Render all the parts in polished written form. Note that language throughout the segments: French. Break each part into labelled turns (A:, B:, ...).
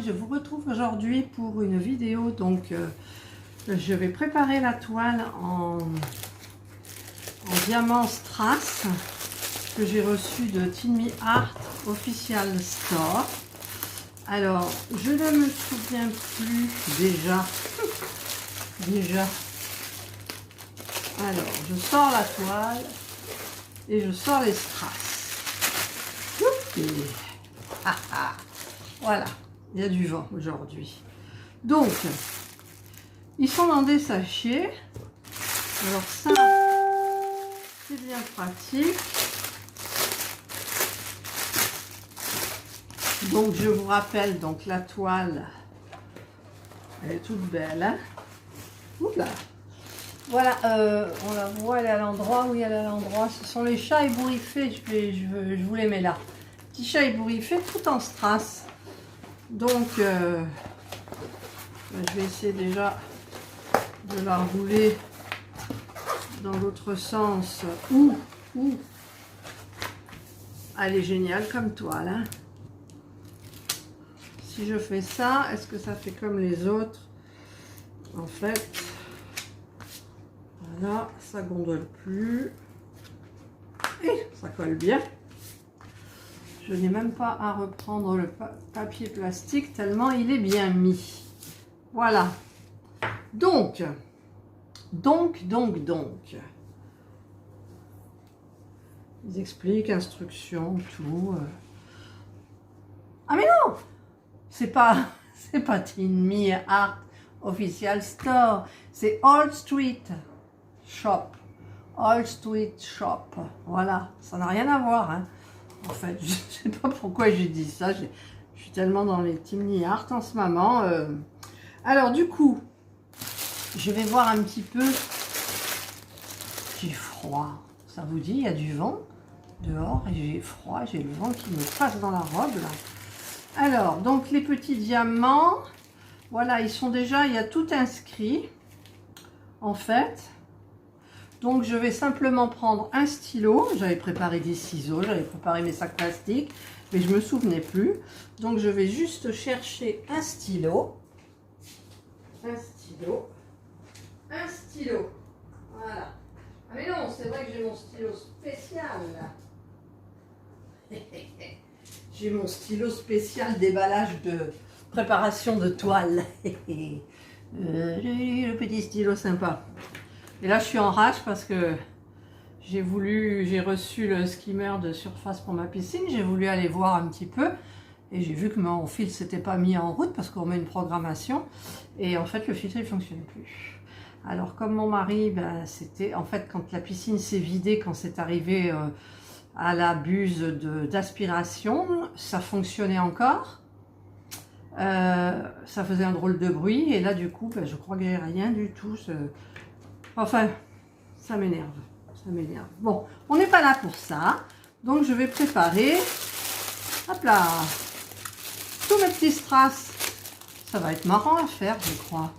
A: je vous retrouve aujourd'hui pour une vidéo. Donc, je vais préparer la toile en diamant strass que j'ai reçu de Tinmi Art Official Store. Alors, je ne me souviens plus déjà. Alors, je sors la toile et je sors les strass. Voilà, il y a du vent aujourd'hui. Donc, ils sont dans des sachets. Alors ça, c'est bien pratique. Donc, je vous rappelle, donc la toile, elle est toute belle. Hein. Oula. Voilà, on la voit, elle est à l'endroit, oui, elle est à l'endroit. Ce sont les chats ébouriffés, je vous les mets là. Petit chat ébouriffé tout en strass. Donc, je vais essayer déjà de la rouler dans l'autre sens. Elle est géniale comme toile. Hein. Si je fais ça, est-ce que ça fait comme les autres? En fait, voilà, ça gondole plus. Et ça colle bien. Je n'ai même pas à reprendre le papier plastique tellement il est bien mis. Voilà. Donc. Ils expliquent, instructions, tout. Ah mais non! C'est pas Tinmi Art Official Store, c'est Old Street Shop. Old Street Shop. Voilà, ça n'a rien à voir. Hein. En fait, je ne sais pas pourquoi j'ai dit ça. Je suis tellement dans les Tinmi Art en ce moment. Alors du coup, je vais voir un petit peu. J'ai froid. Ça vous dit, il y a du vent dehors et j'ai froid. J'ai le vent qui me passe dans la robe là. Alors, donc les petits diamants, voilà, ils sont déjà, il y a tout inscrit, en fait. Donc, je vais simplement prendre un stylo. J'avais préparé des ciseaux, j'avais préparé mes sacs plastiques, mais je ne me souvenais plus. Donc, je vais juste chercher un stylo. Un stylo. Voilà. Ah mais non, c'est vrai que j'ai mon stylo spécial, là. J'ai mon stylo spécial déballage de préparation de toile. Le petit stylo sympa. Et là, je suis en rage parce que j'ai reçu le skimmer de surface pour ma piscine. J'ai voulu aller voir un petit peu. Et j'ai vu que mon fil s'était pas mis en route parce qu'on met une programmation. Et en fait, le filtre, il ne fonctionnait plus. Alors, comme mon mari, ben, c'était... En fait, quand la piscine s'est vidée, quand c'est arrivé... à la buse d'aspiration, ça fonctionnait encore. Ça faisait un drôle de bruit. Et là, du coup, ben, je crois qu'il n'y a rien du tout. Enfin, ça m'énerve. Bon, on n'est pas là pour ça. Donc, je vais préparer. Hop là. Tous mes petits strass. Ça va être marrant à faire, je crois.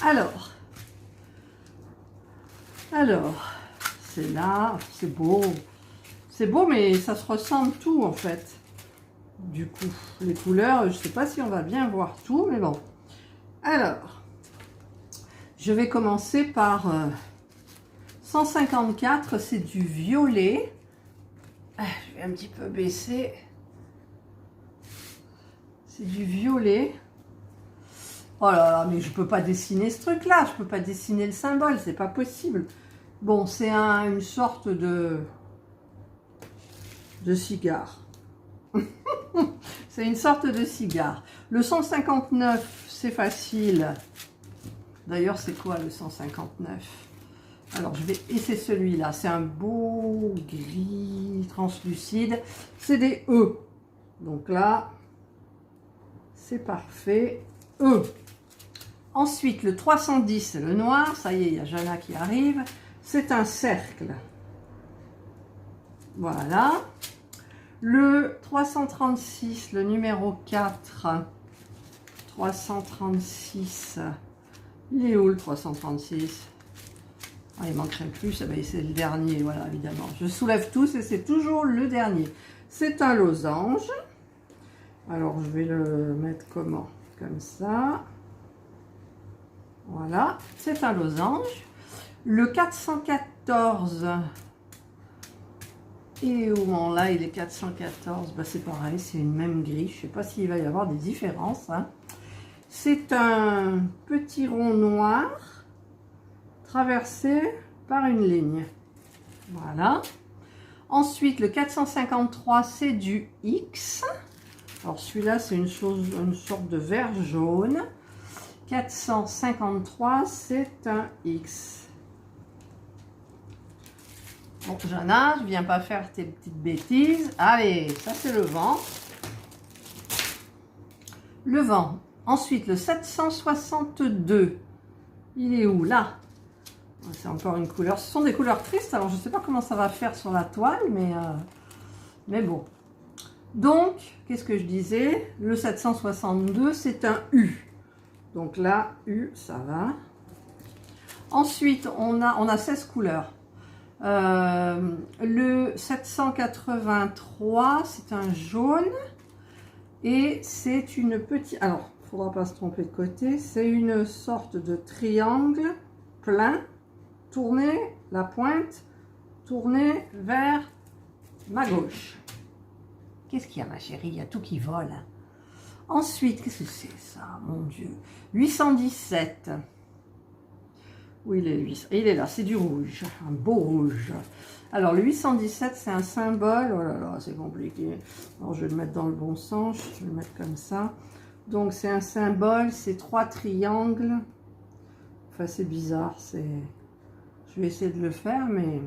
A: Alors, c'est là. C'est beau. C'est beau, mais ça se ressemble tout, en fait. Du coup, les couleurs, je ne sais pas si on va bien voir tout, mais bon. Alors, je vais commencer par 154, c'est du violet. Je vais un petit peu baisser. C'est du violet. Oh là là, mais je ne peux pas dessiner ce truc-là. Je ne peux pas dessiner le symbole, c'est pas possible. Bon, c'est une sorte de cigare. C'est une sorte de cigare. Le 159, c'est facile. D'ailleurs, c'est quoi le 159? Alors, et c'est celui-là. C'est un beau gris translucide. C'est des E. Donc là, c'est parfait. E. Ensuite, le 310, c'est le noir. Ça y est, il y a Jana qui arrive. C'est un cercle. Voilà. Le 336, le numéro 4. 336. Il est où le 336? Ah, il manquerait plus, c'est le dernier, voilà, évidemment. Je soulève tous et c'est toujours le dernier. C'est un losange. Alors, je vais le mettre comment? Comme ça. Voilà, c'est un losange. Le 414, et au moment là, il est 414, bah, c'est pareil, c'est une même grille. Je ne sais pas s'il va y avoir des différences, hein. C'est un petit rond noir traversé par une ligne. Voilà. Ensuite, le 453, c'est du X. Alors celui-là, c'est une sorte de vert jaune. 453, c'est un X. Bon, Jana, je viens pas faire tes petites bêtises. Allez, ça c'est le vent. Le vent. Ensuite, le 762. Il est où? Là. C'est encore une couleur. Ce sont des couleurs tristes. Alors, je ne sais pas comment ça va faire sur la toile, mais bon. Donc, qu'est-ce que je disais? Le 762, c'est un U. Donc là, U, ça va. Ensuite, on a 16 couleurs. Le 783, c'est un jaune. Et c'est une petite... Alors, il ne faudra pas se tromper de côté. C'est une sorte de triangle plein. Tourner la pointe. Tourner vers ma gauche. Qu'est-ce qu'il y a, ma chérie? Il y a tout qui vole. Ensuite, qu'est-ce que c'est ça? Mon Dieu. 817. Où il est, lui? Il est là, c'est du rouge. Un beau rouge. Alors, le 817, c'est un symbole. Oh là là, c'est compliqué. Alors, je vais le mettre dans le bon sens. Je vais le mettre comme ça. Donc, c'est un symbole. C'est 3 triangles. Enfin, c'est bizarre. Je vais essayer de le faire, mais...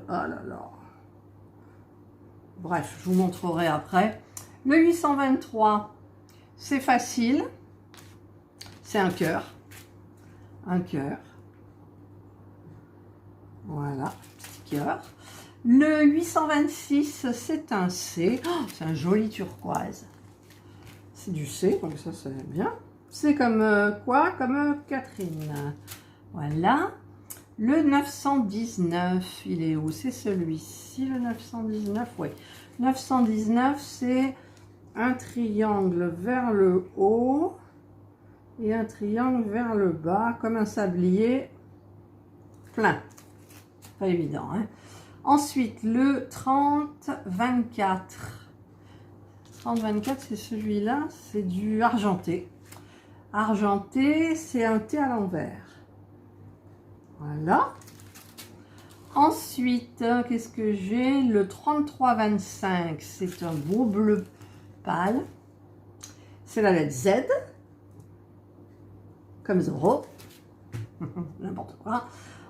A: Ah là là. Bref, je vous montrerai après. Le 823, c'est facile. C'est un cœur. Un cœur. Voilà, petit cœur. Le 826, c'est un C. Oh, c'est un joli turquoise. C'est du C, donc ça, c'est bien. C'est comme quoi? Comme Catherine. Voilà. Le 919, il est où? C'est celui-ci, le 919, oui. 919, c'est un triangle vers le haut et un triangle vers le bas, comme un sablier plein. Pas évident, hein? Ensuite, le 3024. 3024, c'est celui-là, c'est du argenté. Argenté, c'est un T à l'envers. Voilà. Ensuite, qu'est-ce que j'ai? Le 3325, c'est un beau bleu pâle. C'est la lettre Z. Comme Zorro. N'importe quoi.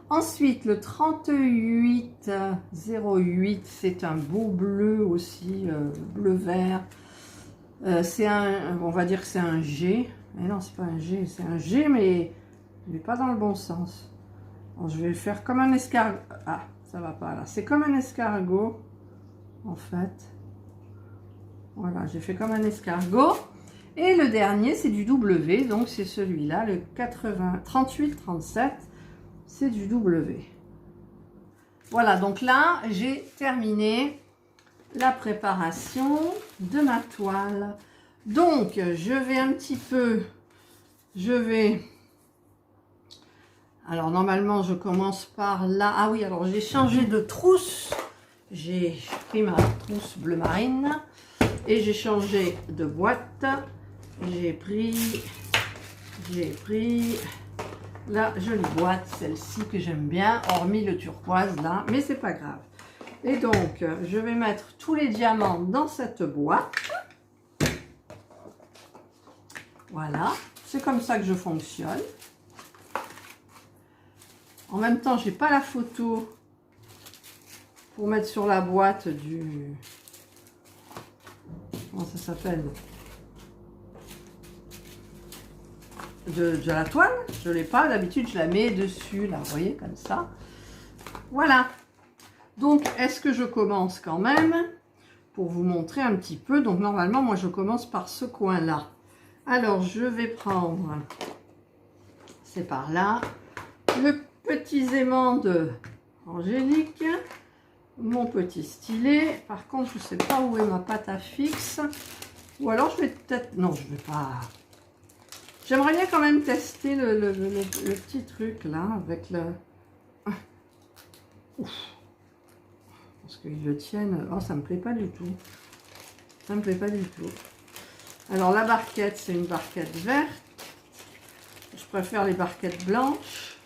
A: Ensuite, le 3808, c'est un beau bleu aussi, bleu-vert. C'est un, on va dire que c'est un G. Mais non, c'est pas un G, c'est un G, mais pas dans le bon sens. Alors, je vais le faire comme un escargot. Ah, ça va pas là. C'est comme un escargot, en fait. Voilà, j'ai fait comme un escargot. Et le dernier, c'est du W, donc c'est celui-là, le 3837. C'est du W. Voilà, donc là, j'ai terminé la préparation de ma toile. Donc, je vais un petit peu... Alors, normalement, je commence par là. Ah oui, alors j'ai changé de trousse. J'ai pris ma trousse bleu marine. Et j'ai changé de boîte. J'ai pris la jolie boîte, celle-ci que j'aime bien, hormis le turquoise là, mais c'est pas grave. Et donc, je vais mettre tous les diamants dans cette boîte. Voilà, c'est comme ça que je fonctionne. En même temps, j'ai pas la photo pour mettre sur la boîte du... Comment ça s'appelle? De la toile, je l'ai pas, d'habitude je la mets dessus, là, vous voyez, comme ça. Voilà. Donc, est-ce que je commence quand même pour vous montrer un petit peu? Donc, normalement, moi, je commence par ce coin-là. Alors, je vais prendre, c'est par là, le petit aimant de Angélique. mon petit stylet. Par contre, je ne sais pas où est ma pâte à fixe. Ou alors, je vais peut-être... Non, je ne vais pas... J'aimerais bien quand même tester le petit truc, là, avec le... Ouf. Parce qu'ils le tiennent... Oh, ça me plaît pas du tout. Ça me plaît pas du tout. Alors, la barquette, c'est une barquette verte. Je préfère les barquettes blanches.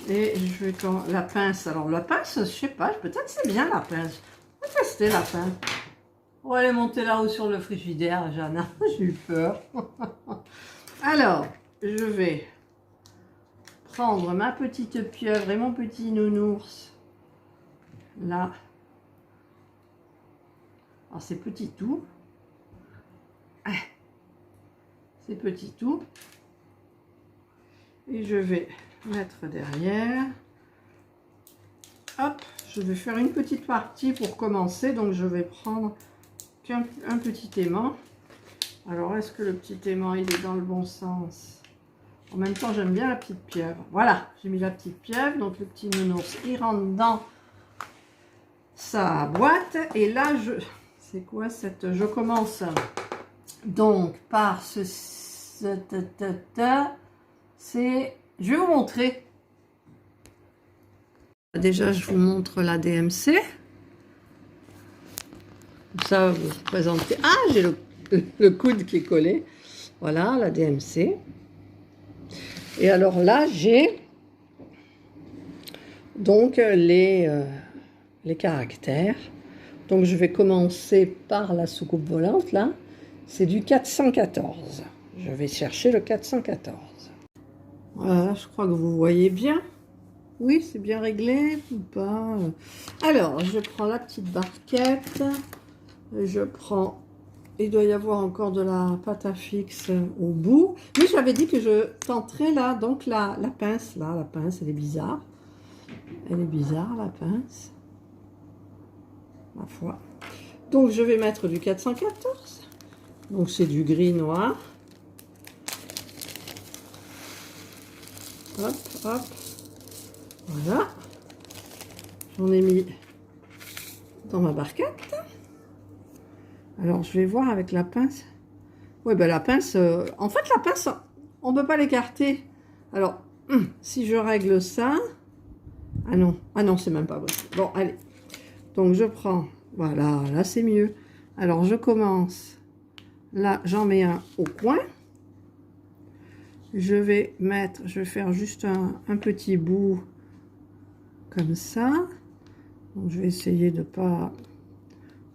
A: Et je vais quand la pince. Alors, la pince, je sais pas, peut-être c'est bien la pince. On va tester la pince. On va aller monter là-haut sur le frigidaire, Jeanne. J'ai eu peur. Alors, je vais prendre ma petite pieuvre et mon petit nounours. Là. Alors, c'est petit tout. C'est petit tout. Et je vais mettre derrière. Hop, je vais faire une petite partie pour commencer. Donc, je vais prendre un petit aimant. Alors, est-ce que le petit aimant, il est dans le bon sens? En même temps, j'aime bien la petite pieuvre. Voilà, j'ai mis la petite pieuvre. Donc, le petit nounours, il rentre dans sa boîte. Et là, c'est quoi cette... Je commence donc par ce... C'est... Je vais vous montrer. Déjà, je vous montre la DMC. Ça, vous présentez... Ah, j'ai le coude qui est collé. Voilà, la DMC. Et alors là, j'ai donc les caractères. Donc, je vais commencer par la soucoupe volante, là. C'est du 414. Je vais chercher le 414. Voilà, je crois que vous voyez bien. Oui, c'est bien réglé ou pas? Alors, je prends la petite barquette. Je prends... Il doit y avoir encore de la pâte à fixe au bout. Mais j'avais dit que je tenterais là. Donc, la pince, là, la pince, elle est bizarre. Elle est bizarre, la pince. Ma foi. Donc, je vais mettre du 414. Donc, c'est du gris noir. Hop, hop. Voilà. J'en ai mis dans ma barquette. Alors, je vais voir avec la pince. Oui, ben la pince... en fait, la pince, on ne peut pas l'écarter. Alors, si je règle ça... Ah non, c'est même pas possible. Bon, allez. Donc, je prends... Voilà, là, c'est mieux. Alors, je commence. Là, j'en mets un au coin. Je vais faire juste un petit bout comme ça. Donc, je vais essayer de ne pas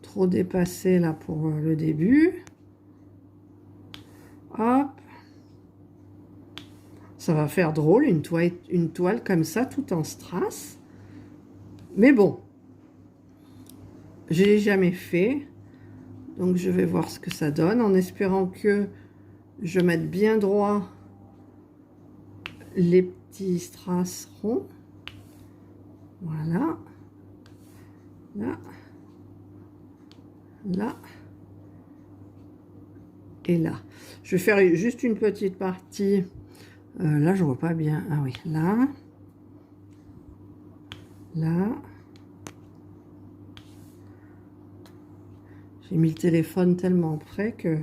A: trop dépasser là pour le début. Hop. Ça va faire drôle, une toile comme ça, tout en strass. Mais bon, je l'ai jamais fait. Donc, je vais voir ce que ça donne en espérant que je mette bien droit les petits strass ronds. Voilà. Là. Là. Et là. Je vais faire juste une petite partie. Là, je vois pas bien. Ah oui, là. Là. J'ai mis le téléphone tellement près que...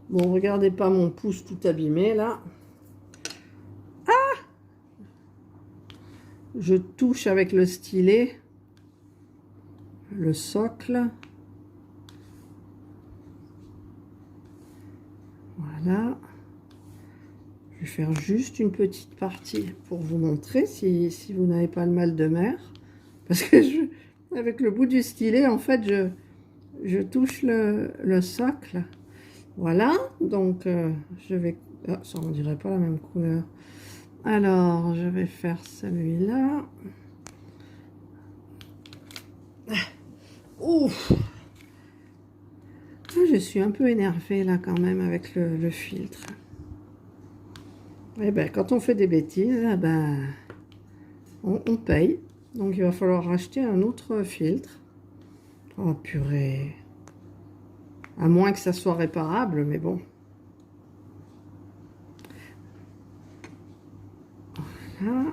A: Bon, regardez pas mon pouce tout abîmé, là. Ah! Je touche avec le stylet le socle. Voilà. Je vais faire juste une petite partie pour vous montrer si vous n'avez pas le mal de mer. Parce que avec le bout du stylet, en fait, je touche le socle. Voilà. Donc, je vais... Ah, ça, on dirait pas la même couleur. Alors, je vais faire celui-là. Ouf! Je suis un peu énervée là quand même avec le filtre. Et ben, quand on fait des bêtises, ben, on paye. Donc il va falloir racheter un autre filtre. Oh purée. À moins que ça soit réparable, mais bon. Voilà.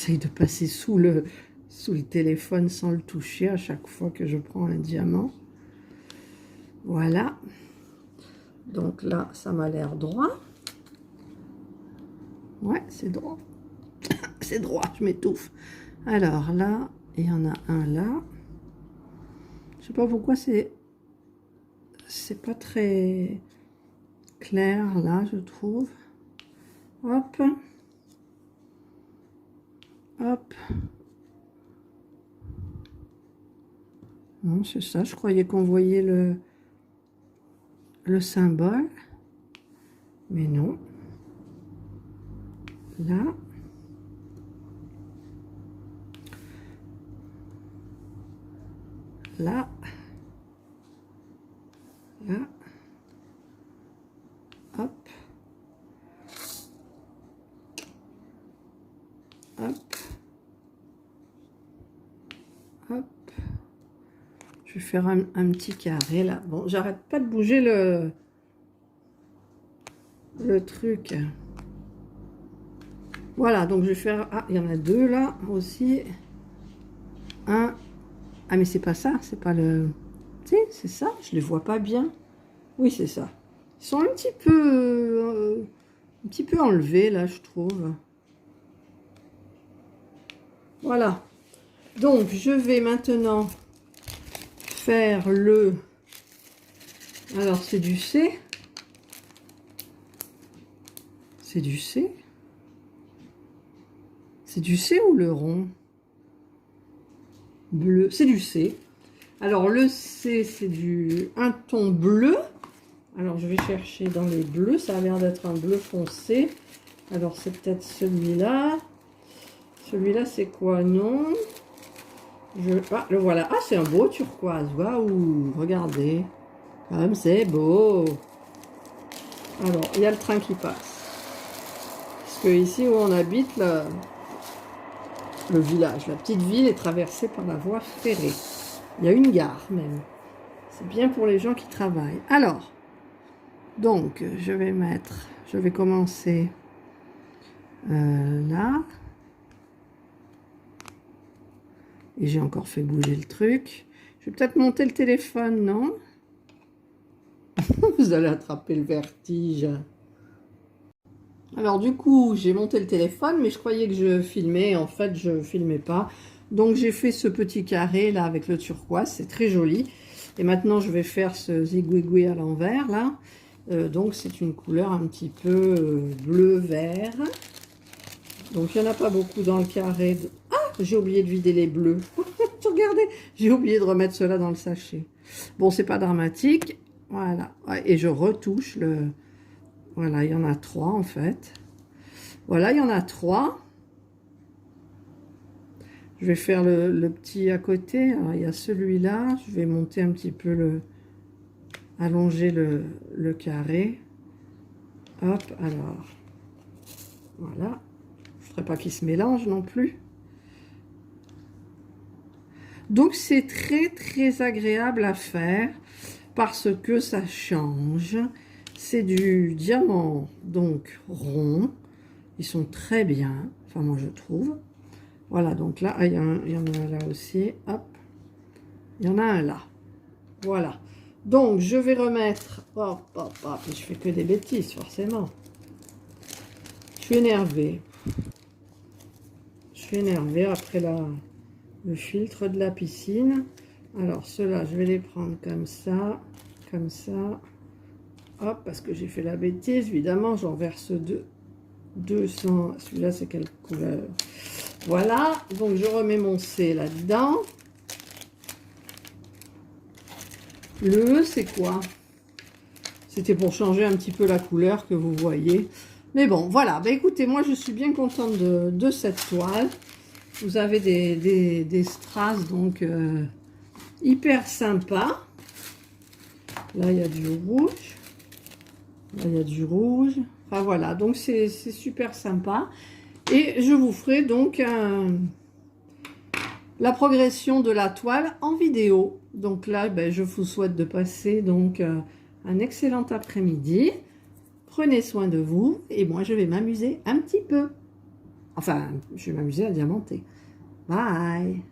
A: j'essaye de passer sous le téléphone sans le toucher à chaque fois que je prends un diamant. Voilà. Donc là, ça m'a l'air droit. Ouais, c'est droit. C'est droit, je m'étouffe. Alors là, il y en a un là. Je sais pas pourquoi c'est pas très clair là, je trouve. Hop. Hop. Non, c'est ça, je croyais qu'on voyait le symbole. Mais non. Là. Là. Là. Hop. Hop. Hop. Je vais faire un petit carré là. Bon, j'arrête pas de bouger le truc. Voilà, donc je vais faire... Ah, il y en a deux là aussi. Un. Ah, mais c'est pas ça, c'est pas le... Tu sais, c'est ça, je les vois pas bien. Oui, c'est ça. Ils sont un petit peu enlevés là, je trouve. Voilà. Donc, je vais maintenant faire le... Alors, c'est du C. C'est du C. C'est du C ou le rond? Bleu. C'est du C. Alors, le C, c'est un ton bleu. Alors, je vais chercher dans les bleus. Ça a l'air d'être un bleu foncé. Alors, c'est peut-être celui-là. Celui-là, c'est quoi? Non. Ah, le voilà. Ah, c'est un beau turquoise. Waouh, regardez. Comme c'est beau. Alors, il y a le train qui passe. Parce que ici où on habite, le village, la petite ville est traversée par la voie ferrée. Il y a une gare même. C'est bien pour les gens qui travaillent. Alors, donc, je vais commencer là. Et j'ai encore fait bouger le truc. Je vais peut-être monter le téléphone, non? Vous allez attraper le vertige. Alors du coup, j'ai monté le téléphone, mais je croyais que je filmais. En fait, je filmais pas. Donc j'ai fait ce petit carré là avec le turquoise. C'est très joli. Et maintenant, je vais faire ce zigouigoui à l'envers là. Donc c'est une couleur un petit peu bleu-vert. Donc il n'y en a pas beaucoup dans le carré. Ah, j'ai oublié de vider les bleus. Regardez, j'ai oublié de remettre cela dans le sachet. Bon, c'est pas dramatique. Voilà. Et je retouche le... Voilà, il y en a 3 en fait. Voilà, il y en a 3. Je vais faire le petit à côté. Alors, il y a celui-là. Je vais monter un petit peu allonger le carré. Hop, alors. Voilà. Je ne ferai pas qu'il se mélange non plus. Donc, c'est très, très agréable à faire parce que ça change. C'est du diamant, donc rond. Ils sont très bien. Enfin, moi, je trouve. Voilà, donc là, il y en a là aussi. Hop. Il y en a un là. Voilà. Donc, je vais remettre... Hop, hop, hop. Je fais que des bêtises, forcément. Je suis énervée. Je suis énervée après le filtre de la piscine. Alors, ceux-là, je vais les prendre comme ça. Comme ça. Hop, parce que j'ai fait la bêtise. Évidemment, j'en verse 200. Celui-là, c'est quelle couleur? Voilà. Donc, je remets mon C là-dedans. Le E, c'est quoi? C'était pour changer un petit peu la couleur que vous voyez. Mais bon, voilà. Ben, écoutez, moi, je suis bien contente de cette toile. Vous avez des strass, donc, hyper sympa. Là, il y a du rouge. Là, il y a du rouge. Enfin, voilà. Donc, c'est super sympa. Et je vous ferai donc la progression de la toile en vidéo. Donc là, ben, je vous souhaite de passer donc un excellent après-midi. Prenez soin de vous et moi, je vais m'amuser un petit peu. Enfin, je vais m'amuser à diamanter. Bye!